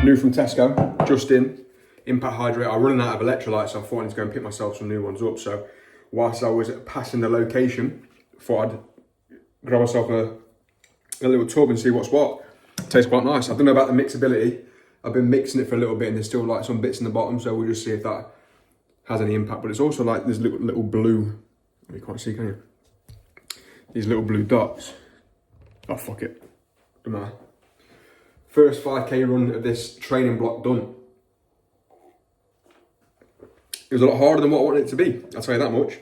New from Tesco, just in, Impact Hydrate. I'm running out of electrolytes, so I thought I need to go and pick myself some new ones up. So whilst I was passing the location, I thought I'd grab myself a little tub and see what's what. It tastes quite nice. I don't know about the mixability. I've been mixing it for a little bit and there's still like some bits in the bottom, so we'll just see if that has any impact. But it's also like this little blue, you can't see, can you? These little blue dots. Oh, fuck it. Doesn't matter. First 5k run of this training block done. It was a lot harder than what I wanted it to be, I'll tell you that much.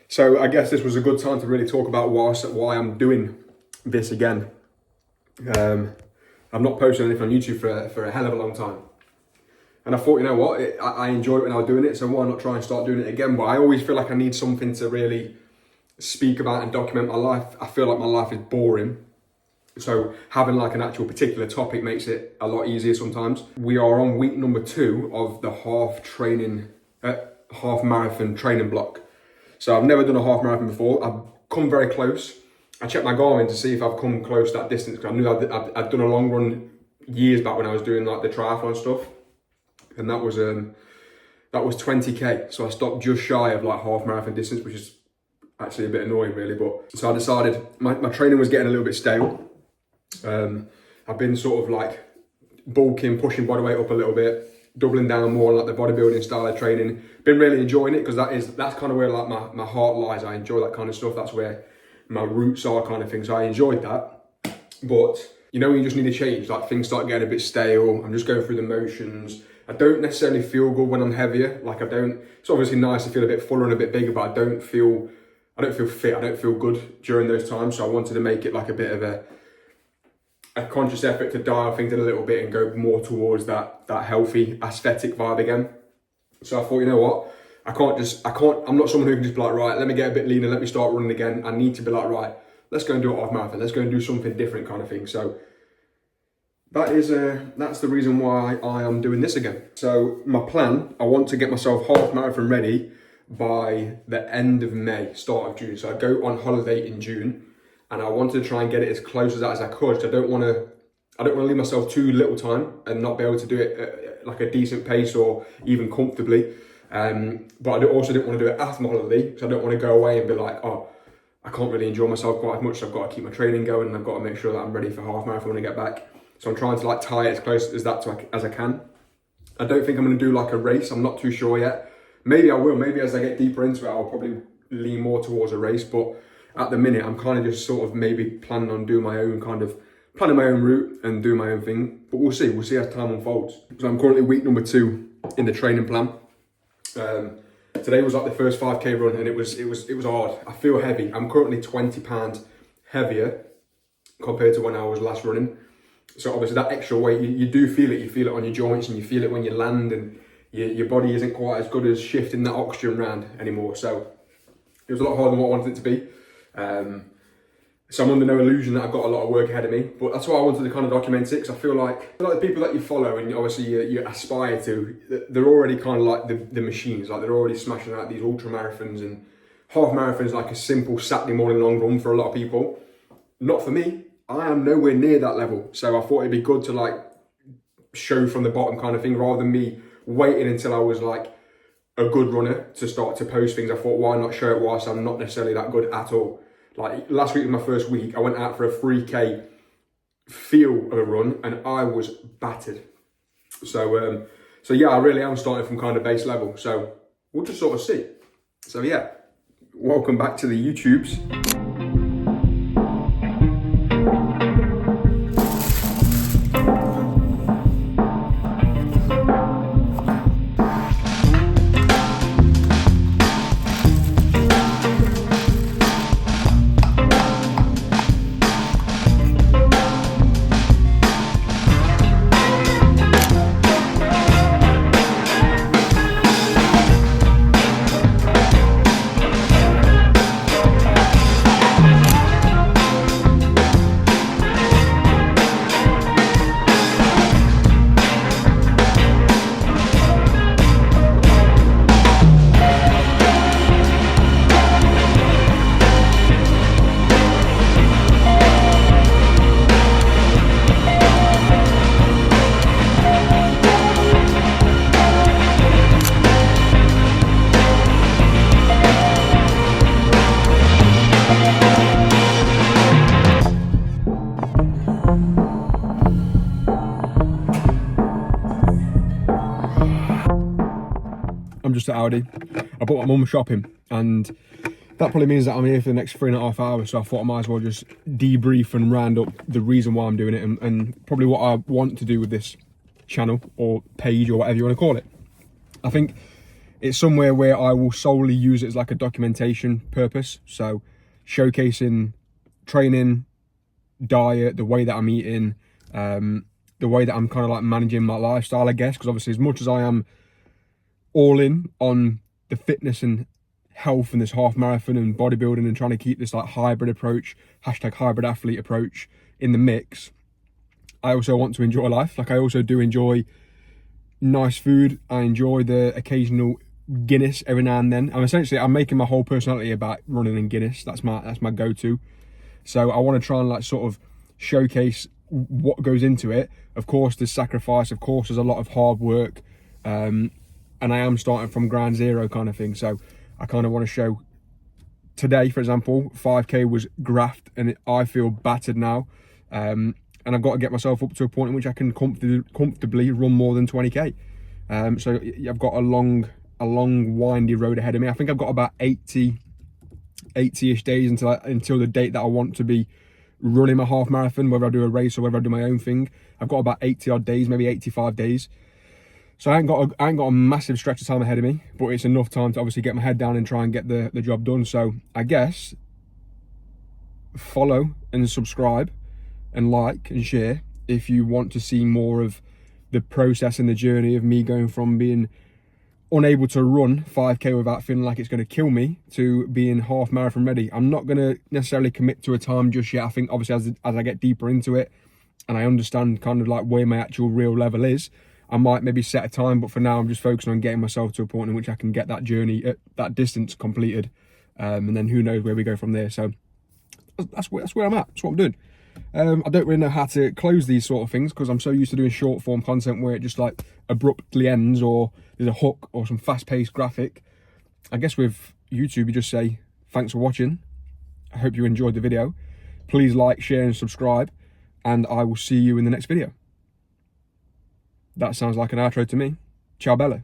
So I guess this was a good time to really talk about why I'm doing this again. I've not posted anything on YouTube for a hell of a long time. And I thought, you know what, I enjoyed it when I was doing it, so why not try and start doing it again? But I always feel like I need something to really speak about and document my life. I feel like my life is boring. So having like an actual particular topic makes it a lot easier sometimes. We are on week number 2 of the half marathon training block. So I've never done a half marathon before. I've come very close. I checked my Garmin to see if I've come close to that distance, because I knew I'd done a long run years back when I was doing like the triathlon stuff. And that was 20k. So I stopped just shy of like half marathon distance, which is actually a bit annoying really. But so I decided my training was getting a little bit stale. I've been sort of like bulking, pushing body weight up a little bit, doubling down more on like the bodybuilding style of training. Been really enjoying it, because that's kind of where like my heart lies. I enjoy that kind of stuff. That's where my roots are, kind of thing. So I enjoyed that. But you know, when you just need a change, like things start getting a bit stale. I'm just going through the motions. I don't necessarily feel good when I'm heavier. Like it's obviously nice to feel a bit fuller and a bit bigger, but I don't feel fit. I don't feel good during those times. So I wanted to make it like a bit of a conscious effort to dial things in a little bit and go more towards that healthy aesthetic vibe again. So I thought, you know what? I'm not someone who can just be like, right, let me get a bit leaner, let me start running again. I need to be like, right, let's go and do a half marathon. Let's go and do something different kind of thing. So that's the reason why I am doing this again. So my plan, I want to get myself half marathon ready by the end of May, start of June. So I go on holiday in June, and I wanted to try and get it as close to that as I could. So I don't want to leave myself too little time and not be able to do it at like a decent pace or even comfortably. But I also didn't want to do it after my holiday, because I don't want to go away and be like, oh, I can't really enjoy myself quite as much. So I've got to keep my training going, and I've got to make sure that I'm ready for half marathon when I get back. So I'm trying to like tie it as close as that as I can. I don't think I'm going to do like a race. I'm not too sure yet. Maybe I will. Maybe as I get deeper into it, I'll probably lean more towards a race. But at the minute, I'm kind of just sort of maybe planning on doing my own planning my own route and doing my own thing. But we'll see. We'll see as time unfolds. So I'm currently week number 2 in the training plan. Today was like the first 5k run, and it was hard. I feel heavy. I'm currently 20 pounds heavier compared to when I was last running. So obviously that extra weight, you do feel it. You feel it on your joints, and you feel it when you land, and your body isn't quite as good as shifting that oxygen around anymore. So it was a lot harder than what I wanted it to be. So I'm under no illusion that I've got a lot of work ahead of me, but that's why I wanted to kind of document it, because I feel like the people that you follow and obviously you aspire to, they're already kind of like the machines. Like they're already smashing out these ultra marathons, and half marathons like a simple Saturday morning long run for a lot of people. Not for me. I am nowhere near that level. So I thought it'd be good to like show from the bottom kind of thing, rather than me waiting until I was like a good runner to start to post things. I thought, why not show it whilst I'm not necessarily that good at all? Like last week was my first week. I went out for a 3k feel of a run, and I was battered. So yeah, I really am starting from kind of base level. So we'll just sort of see. So yeah, welcome back to the YouTubes. just at Audi. I brought my mum shopping, and that probably means that I'm here for the next 3.5 hours, so I thought I might as well just debrief and round up the reason why I'm doing it, and probably what I want to do with this channel or page or whatever you want to call it. I think it's somewhere where I will solely use it as like a documentation purpose, so showcasing training, diet, the way that I'm eating, the way that I'm kind of like managing my lifestyle, I guess, because obviously as much as I am all in on the fitness and health and this half marathon and bodybuilding and trying to keep this like hybrid approach, hashtag hybrid athlete approach in the mix, I also want to enjoy life. Like I also do enjoy nice food. I enjoy the occasional Guinness every now and then. I'm making my whole personality about running in Guinness. That's my go-to. So I want to try and like sort of showcase what goes into it. Of course there's sacrifice, of course there's a lot of hard work, and I am starting from ground zero kind of thing. So I kind of want to show today, for example, 5k was graft, and I feel battered now, and I've got to get myself up to a point in which I can comfortably run more than 20k. So I've got a long windy road ahead of me. I think I've got about 80-ish days until the date that I want to be running my half marathon, whether I do a race or whether I do my own thing. I've got about 80 odd days, maybe 85 days. So I ain't got a massive stretch of time ahead of me, but it's enough time to obviously get my head down and try and get the job done. So I guess follow and subscribe and like and share if you want to see more of the process and the journey of me going from being unable to run 5k without feeling like it's going to kill me to being half marathon ready. I'm not going to necessarily commit to a time just yet. I think obviously as I get deeper into it and I understand kind of like where my actual real level is, I might maybe set a time, but for now I'm just focusing on getting myself to a point in which I can get that journey, that distance completed, and then who knows where we go from there. So that's where I'm at. That's what I'm doing. I don't really know how to close these sort of things because I'm so used to doing short form content where it just like abruptly ends or there's a hook or some fast-paced graphic. I guess with YouTube you just say thanks for watching. I hope you enjoyed the video. Please like, share and subscribe, and I will see you in the next video. That sounds like an outro to me. Ciao bella.